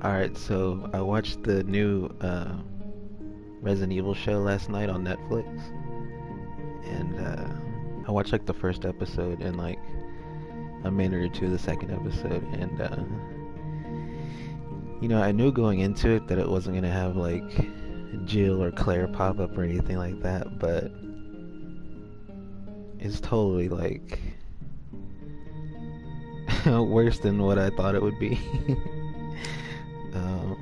Alright, so I watched the new Resident Evil show last night on Netflix, and I watched like the first episode and like a minute or two of the second episode, and I knew going into it that it wasn't gonna have like Jill or Claire pop up or anything like that, but it's totally like worse than what I thought it would be. um,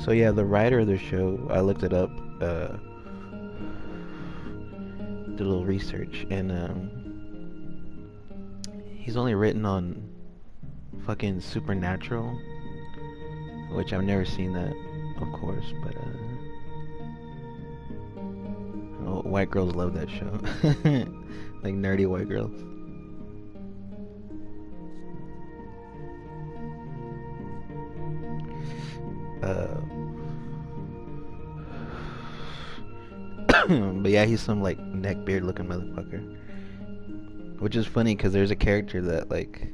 So yeah, the writer of the show, I looked it up, did a little research, and he's only written on fucking Supernatural, which I've never seen that, of course, but oh, white girls love that show, like nerdy white girls. Uh, but yeah, he's some like neckbeard looking motherfucker. Which is funny because there's a character that like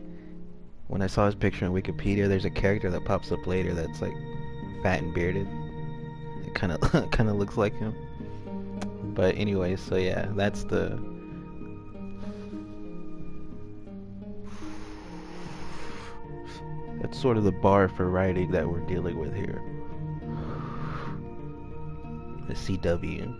when I saw his picture on Wikipedia, there's a character that pops up later that's like fat and bearded. It kind of kind of looks like him. But anyway, so yeah, that's sort of the bar for writing that we're dealing with here. The CW.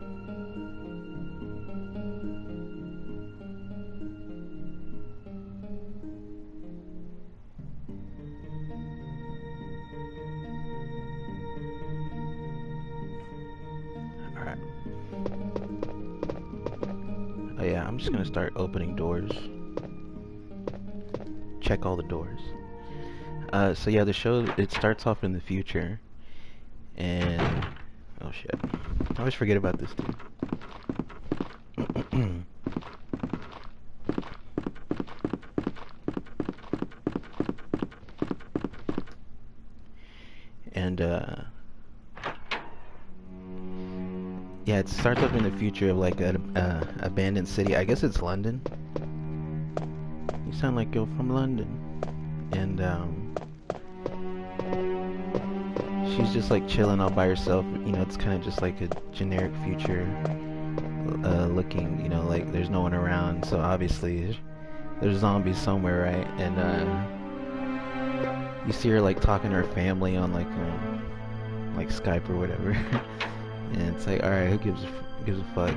Alright. Oh yeah, I'm just gonna start opening doors. Check all the doors. So yeah, the show, it starts off in the future, and oh shit, I always forget about this dude. And yeah, it starts off in the future of like an abandoned city. I guess it's London. You sound like you're from London. And she's just like chilling all by herself. It's kind of just like a generic future looking, like there's no one around, so obviously there's zombies somewhere, right? And you see her like talking to her family on like Skype or whatever. And it's like, alright, who gives a fuck?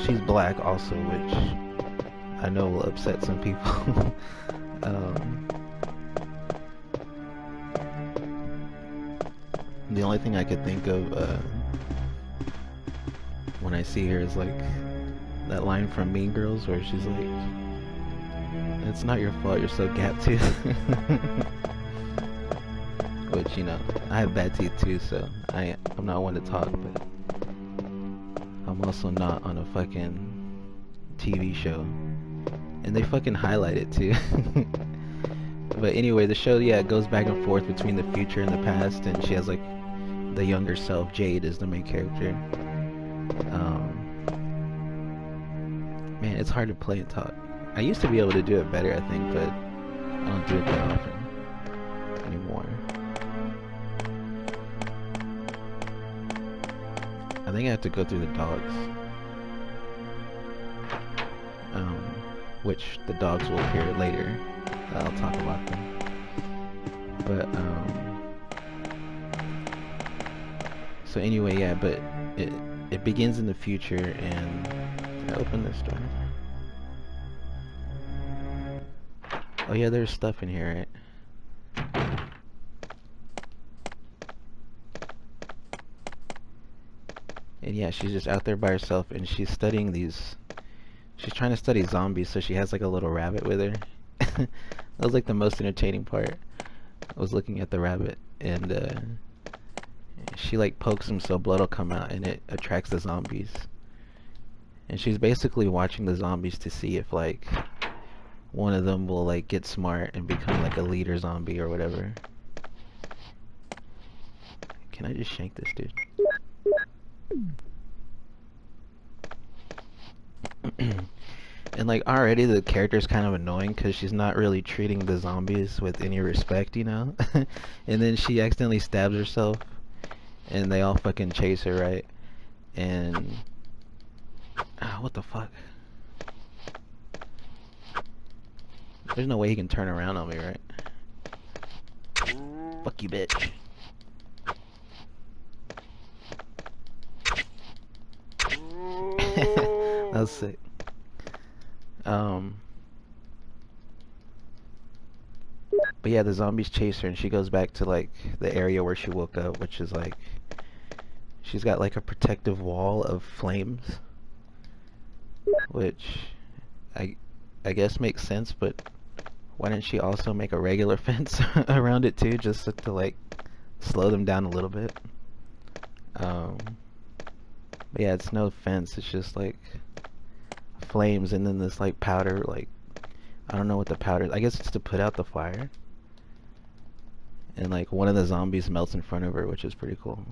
She's black also, which I know will upset some people. The only thing I could think of when I see her is like that line from Mean Girls where she's like, "It's not your fault you're so gap toothed." Which, I have bad teeth too, so I'm not one to talk, but I'm also not on a fucking TV show. And they fucking highlight it too. But anyway, the show, yeah, it goes back and forth between the future and the past, and she has like the younger self. Jade is the main character. Man, it's hard to play and talk. I used to be able to do it better, I think, but I don't do it that often anymore. I think I have to go through the dogs. Which the dogs will appear later. I'll talk about them. But, so anyway, yeah, but it begins in the future, and can I open this door? Oh yeah, there's stuff in here, right? And yeah, she's just out there by herself, and she's studying these. She's trying to study zombies, so she has like a little rabbit with her. That was like the most entertaining part. I was looking at the rabbit, and she like pokes him so blood will come out, and it attracts the zombies. And she's basically watching the zombies to see if like one of them will like get smart and become like a leader zombie or whatever. Can I just shank this dude? And like already the character's kind of annoying because she's not really treating the zombies with any respect, you know? And then she accidentally stabs herself and they all fucking chase her, right? And what the fuck? There's no way he can turn around on me, right? Fuck you, bitch. That was sick. But yeah, the zombies chase her and she goes back to like the area where she woke up, which is like she's got like a protective wall of flames, which I guess makes sense, but why didn't she also make a regular fence around it too, just to like slow them down a little bit? But yeah, it's no fence, it's just like flames and then this like powder, like I don't know what the powder is. I guess it's to put out the fire. And like one of the zombies melts in front of her, which is pretty cool.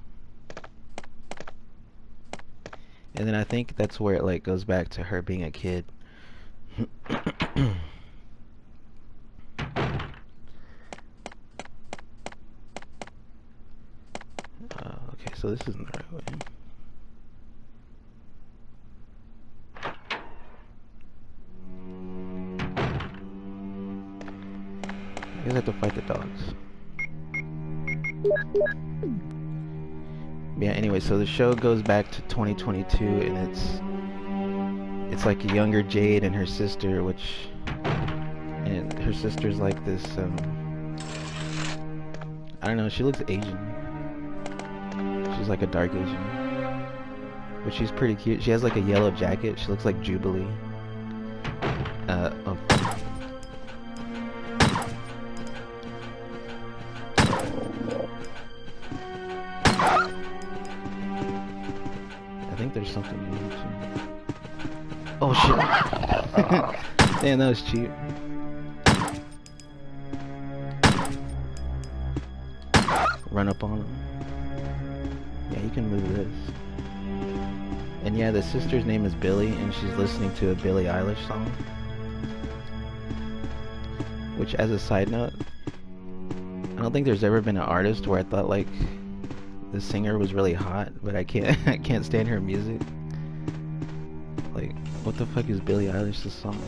And then I think that's where it like goes back to her being a kid. Okay, so this isn't the right way. I guess I have to fight the dogs. Yeah, anyway, so the show goes back to 2022 and it's like a younger Jade and her sister, and her sister's like this I don't know, she looks Asian. She's like a dark Asian. But she's pretty cute. She has like a yellow jacket. She looks like Jubilee. Oh. I think there's something you need to... Oh shit. Damn, that was cheap. Run up on him. Yeah, you can move this. And yeah, the sister's name is Billie, and she's listening to a Billie Eilish song. Which, as a side note, I don't think there's ever been an artist where I thought like the singer was really hot, but I can't stand her music. Like, what the fuck is Billie Eilish's song?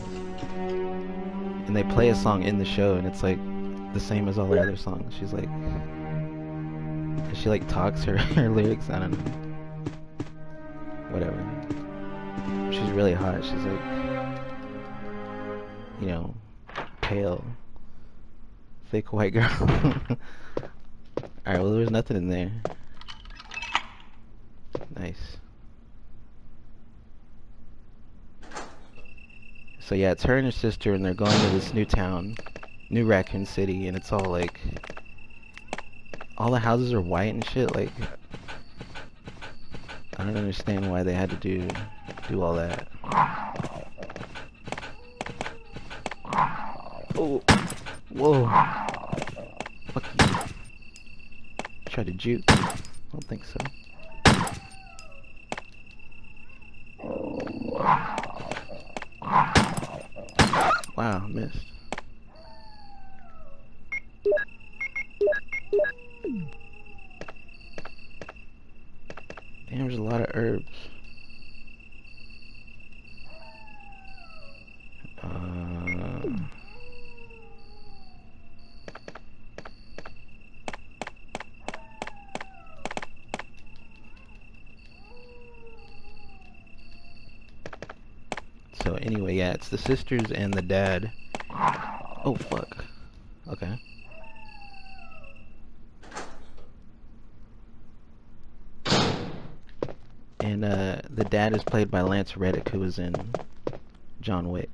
And they play a song in the show, and it's like the same as all her other songs. She's like, she like talks her lyrics. I don't know. Whatever. She's really hot. She's like, you know, pale, thick white girl. Alright, well, there's nothing in there. Nice. So yeah, it's her and her sister, and they're going to this new town, New Raccoon City, and it's all like, all the houses are white and shit. Like, I don't understand why they had to do all that. Oh, whoa! Fuck you! Try to juke? I don't think so. Wow, missed. Damn, there's a lot of herbs. So anyway, yeah, it's the sisters and the dad. Oh, fuck. Okay. And the dad is played by Lance Reddick, who was in John Wick.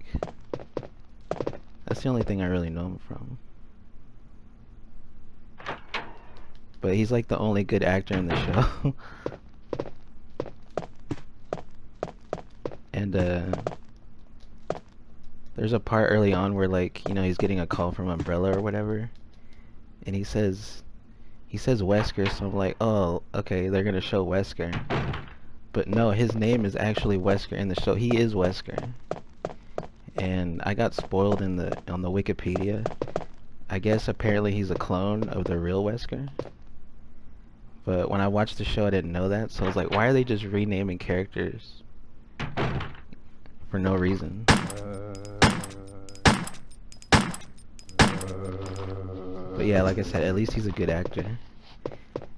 That's the only thing I really know him from. But he's like the only good actor in the show. And There's a part early on where like, you know, he's getting a call from Umbrella or whatever, and he says Wesker, so I'm like, oh, okay, they're gonna show Wesker. But no, his name is actually Wesker in the show. He is Wesker. And I got spoiled on the Wikipedia. I guess apparently he's a clone of the real Wesker. But when I watched the show, I didn't know that, so I was like, why are they just renaming characters for no reason? But yeah, like I said, at least he's a good actor.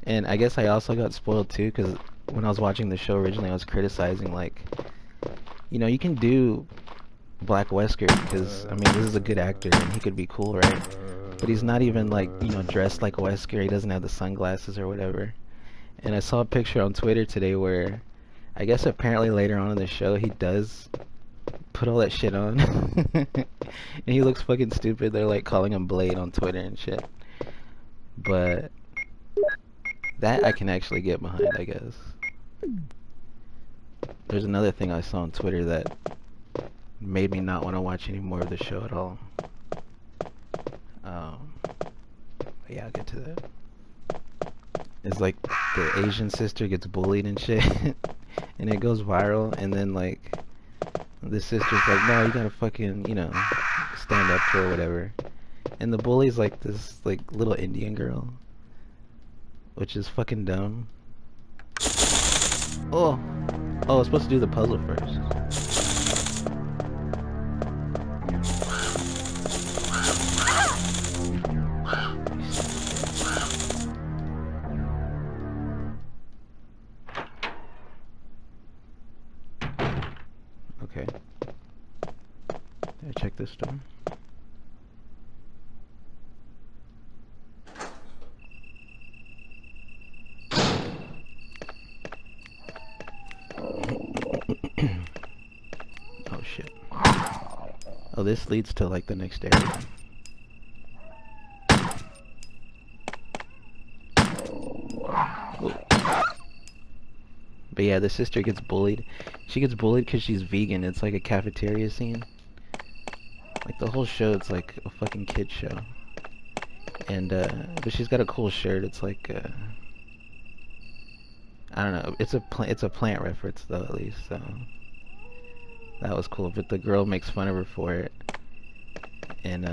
And I guess I also got spoiled too, because when I was watching the show originally, I was criticizing, like, you know, you can do Black Wesker, because, I mean, this is a good actor, and he could be cool, right? But he's not even, like, you know, dressed like Wesker. He doesn't have the sunglasses or whatever. And I saw a picture on Twitter today where, I guess apparently later on in the show, he does put all that shit on. And he looks fucking stupid. They're, like, calling him Blade on Twitter and shit. But that I can actually get behind, I guess. There's another thing I saw on Twitter that made me not want to watch any more of the show at all. But yeah, I'll get to that. It's like the Asian sister gets bullied and shit, and it goes viral, and then like the sister's like, no, you gotta fucking, you know, stand up to her or whatever. And the bully's like this like little Indian girl, which is fucking dumb. Oh, I was supposed to do the puzzle first. Okay. Did I check this door? Oh shit. Oh, this leads to like the next area. But yeah, the sister gets bullied. She gets bullied because she's vegan. It's like a cafeteria scene. Like the whole show, it's like a fucking kid show. And but she's got a cool shirt. It's like I don't know. It's a plant reference though, at least. So that was cool. But the girl makes fun of her for it. And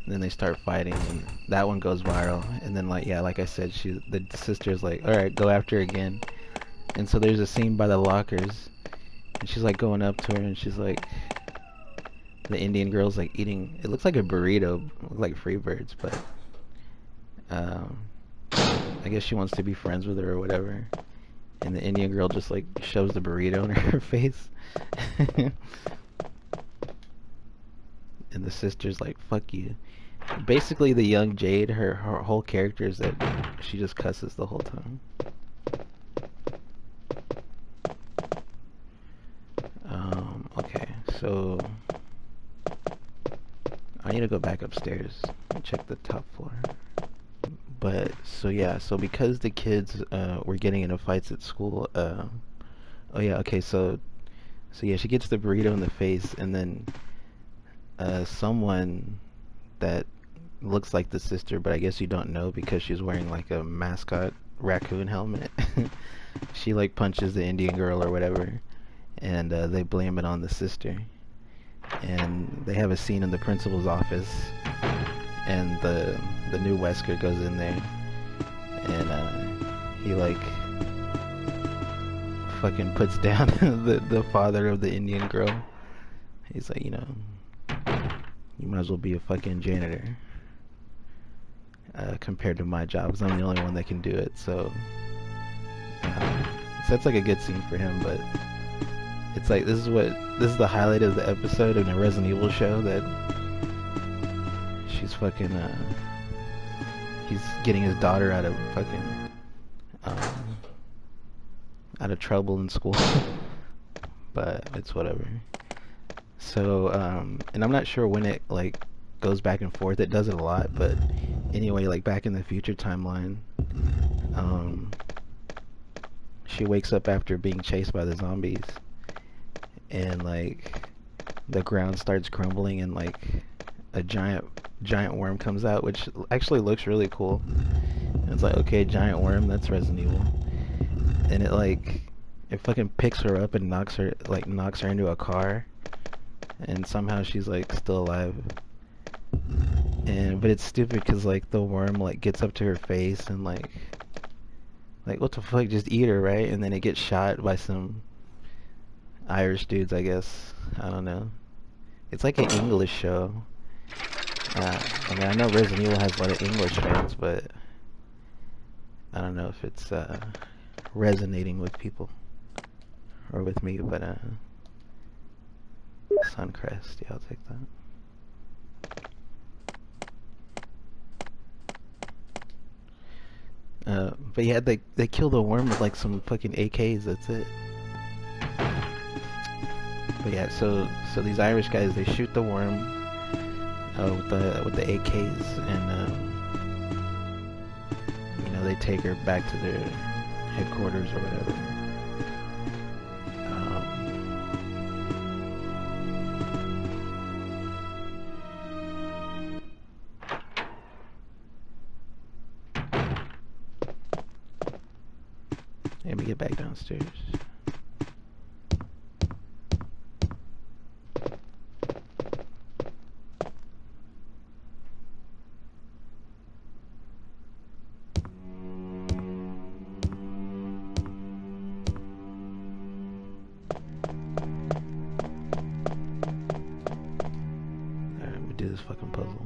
then they start fighting, and that one goes viral. And then like yeah, like I said, the sister's like, all right, go after her again. And so there's a scene by the lockers, and she's like going up to her, and she's like, the Indian girl's like eating, it looks like a burrito, like Freebirds, but I guess she wants to be friends with her or whatever. And the Indian girl just like shoves the burrito in her face. And the sister's like, fuck you. Basically the young Jade, her whole character is that she just cusses the whole time. Okay, so I need to go back upstairs and check the top floor. But so yeah, so because the kids were getting into fights at school, oh yeah, okay, so yeah, she gets the burrito in the face, and then someone that looks like the sister, but I guess you don't know because she's wearing like a mascot raccoon helmet. She like punches the Indian girl or whatever, and they blame it on the sister. And they have a scene in the principal's office, and the new Wesker goes in there, and he like fucking puts down the father of the Indian girl. He's like, you know, you might as well be a fucking janitor compared to my job, because I'm the only one that can do it. So that's like a good scene for him. But it's like this is the highlight of the episode in a Resident Evil show, that she's fucking he's getting his daughter out of fucking out of trouble in school. But it's whatever. So and I'm not sure when it like goes back and forth. It does it a lot, but anyway, like back in the future timeline, she wakes up after being chased by the zombies, and like the ground starts crumbling and like a giant worm comes out, which actually looks really cool. And it's like, okay, giant worm, that's Resident Evil. And it fucking picks her up and knocks her into a car, and somehow she's like still alive. But it's stupid because like the worm like gets up to her face and like what the fuck, just eat her, right? And then it gets shot by some Irish dudes, I guess. I don't know. It's like an English show. I mean, I know Resident Evil has a lot of English fans, but I don't know if it's resonating with people or with me. But Suncrest, yeah, I'll take that. But yeah, they kill the worm with like some fucking AKs. That's it. But yeah, so these Irish guys, they shoot the worm with the AKs, and you know, they take her back to their headquarters or whatever. Let me get back downstairs. Do this fucking puzzle.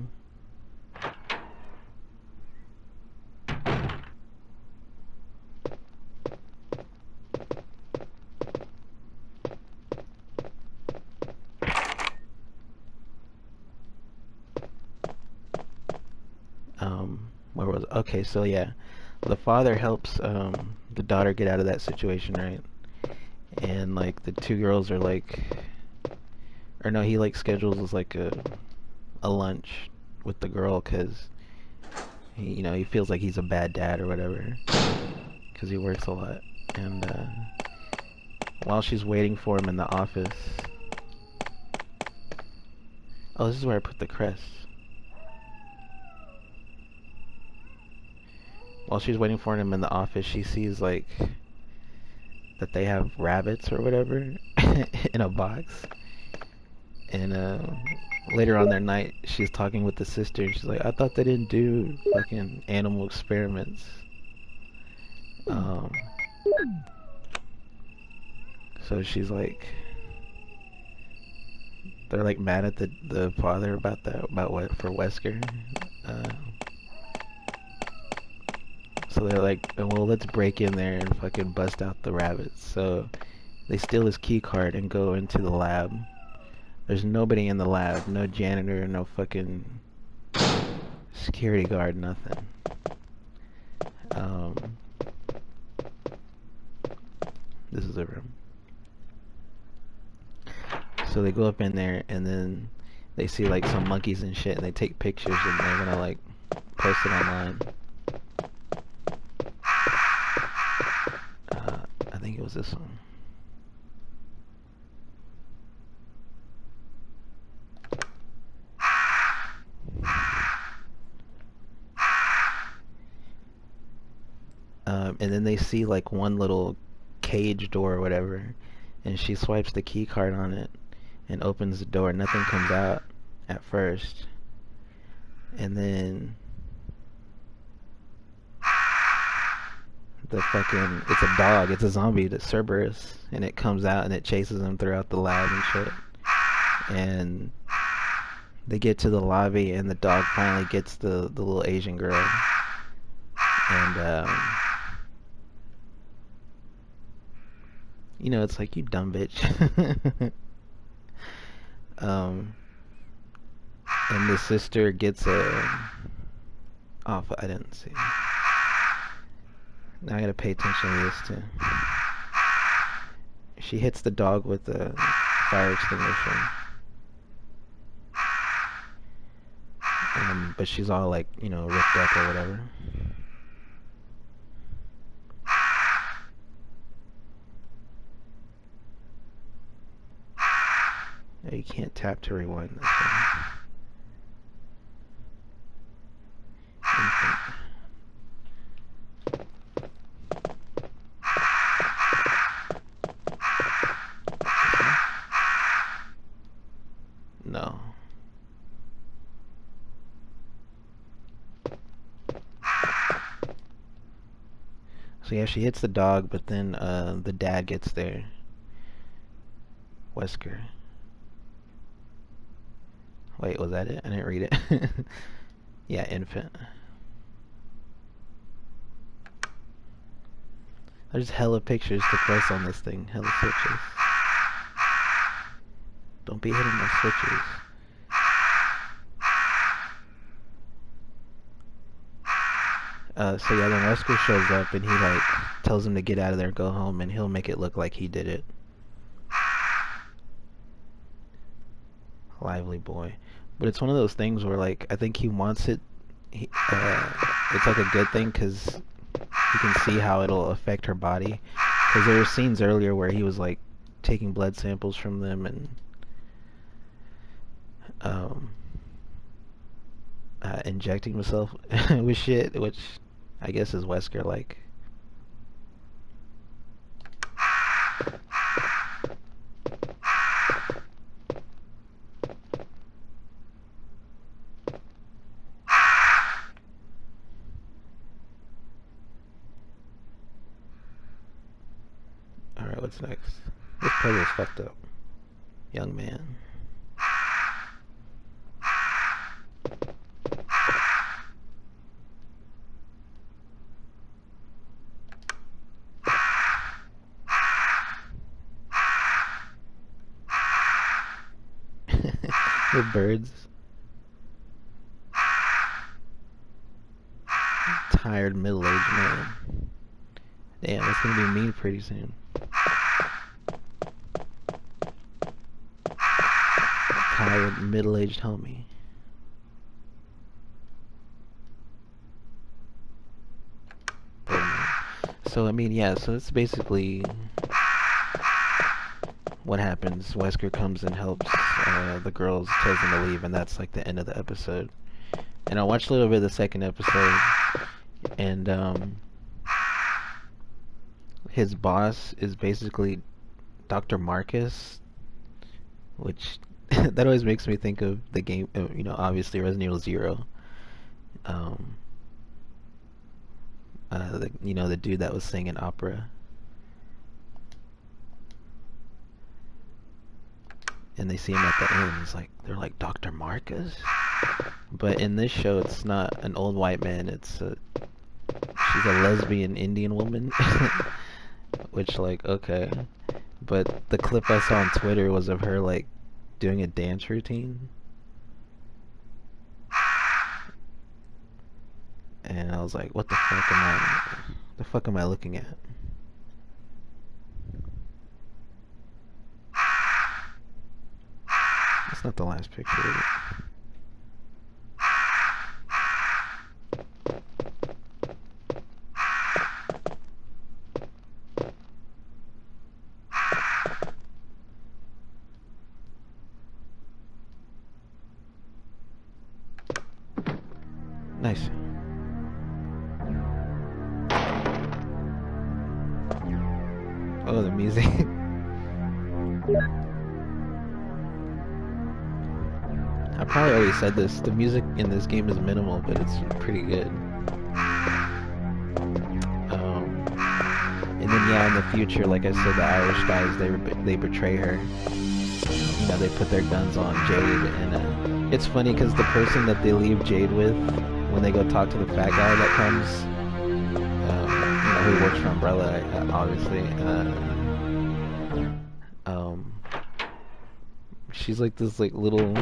Where was it? Okay, so yeah, the father helps the daughter get out of that situation, right? And like the two girls are like, or no, he like schedules like a lunch with the girl because you know, he feels like he's a bad dad or whatever because he works a lot. And while she's waiting for him in the office, oh, this is where I put the crest. While she's waiting for him in the office, she sees like that they have rabbits or whatever in a box. And later on that night, she's talking with the sister, and she's like, "I thought they didn't do fucking animal experiments." So she's like, they're like mad at the father about that, about what, for Wesker. So they're like, well, let's break in there and fucking bust out the rabbits. So they steal his key card and go into the lab. There's nobody in the lab, no janitor, no fucking security guard, nothing. This is a room. So they go up in there and then they see like some monkeys and shit, and they take pictures and they're gonna like post it online. I think it was this one. And then they see like one little cage door or whatever, and she swipes the key card on it and opens the door. Nothing comes out at first, and then it's a dog, it's a zombie, the Cerberus, and it comes out and it chases them throughout the lab and shit. And they get to the lobby and the dog finally gets the little Asian girl, and you know, it's like, you dumb bitch. And the sister gets oh, I didn't see. Now I gotta pay attention to this too. She hits the dog with the fire extinguisher. But she's all like, you know, ripped up or whatever. There you you can't tap to rewind this one. No. So yeah, she hits the dog, but then the dad gets there. Wesker. Wait, was that it? I didn't read it. Yeah, infant. There's hella pictures to press on this thing. Hella switches. Don't be hitting my switches. So yeah, then Wesker shows up and he like tells him to get out of there, go home, and he'll make it look like he did it. Lively boy. But it's one of those things where like I think he wants it. It's like a good thing because you can see how it'll affect her body. Because there were scenes earlier where he was like taking blood samples from them and injecting himself with shit, which I guess is Wesker like. Alright, what's next? This puzzle's fucked up. Young man. With birds. Tired middle-aged man. Damn, it's gonna be me pretty soon. Tired middle-aged homie. So I mean, yeah, so it's basically what happens. Wesker comes and helps the girls, tells them to leave, and that's like the end of the episode. And I watched a little bit of the second episode, and his boss is basically Dr. Marcus, which that always makes me think of the game, you know, obviously Resident Evil 0. You know, the dude that was singing opera. And they see him at the end, it's like, they're like, Dr. Marcus? But in this show, it's not an old white man, she's a lesbian Indian woman. Which, like, okay. But the clip I saw on Twitter was of her, like, doing a dance routine. And I was like, what the fuck am I looking at? That's not the last picture, is it? Nice. Oh, the music. I probably already said this. The music in this game is minimal, but it's pretty good. And then yeah, in the future, like I said, the Irish guys, they betray her. You know, they put their guns on Jade, and it's funny because the person that they leave Jade with, when they go talk to the fat guy that comes, you know, who works for Umbrella, obviously. She's like this like little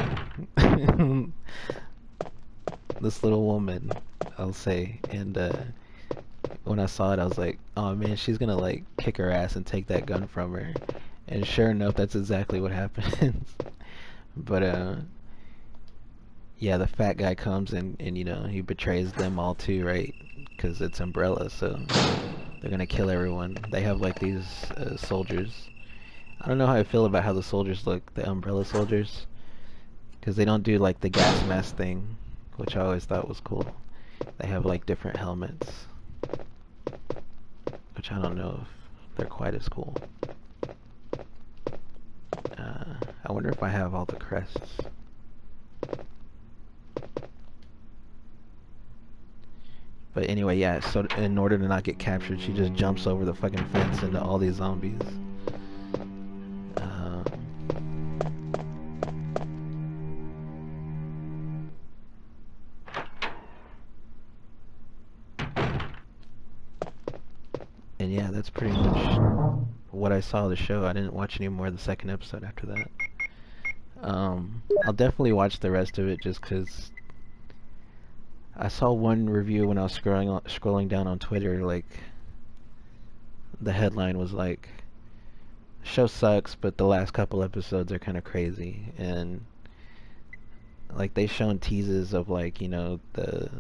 this little woman, I'll say, and when I saw it I was like, oh man, she's gonna like kick her ass and take that gun from her, and sure enough that's exactly what happens. But yeah, the fat guy comes and you know, he betrays them all too, right? Because it's Umbrella, so they're gonna kill everyone. They have like these soldiers. I don't know how I feel about how the soldiers look, the umbrella soldiers, because they don't do like the gas mask thing, which I always thought was cool. They have like different helmets, which I don't know if they're quite as cool. I wonder if I have all the crests. But anyway, yeah, so in order to not get captured, she just jumps over the fucking fence into all these zombies. And yeah, that's pretty much what I saw of the show. I didn't watch any more of the second episode after that. I'll definitely watch the rest of it just because I saw one review when I was scrolling down on Twitter. Like, the headline was like, "Show sucks, but the last couple episodes are kind of crazy." And like they shown teases of like, you know, the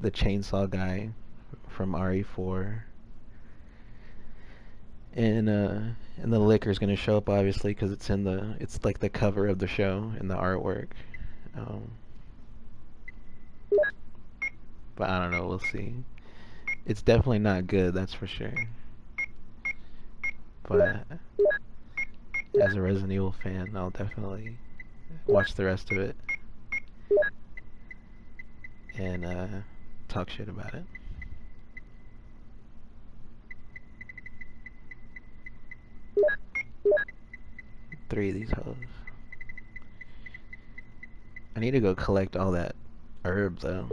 chainsaw guy from RE4. And the liquor's gonna show up obviously because it's like the cover of the show and the artwork. Um, but I don't know, we'll see. It's definitely not good, that's for sure. But as a Resident Evil fan, I'll definitely watch the rest of it and talk shit about it. 3 of these hoes. I need to go collect all that herb though.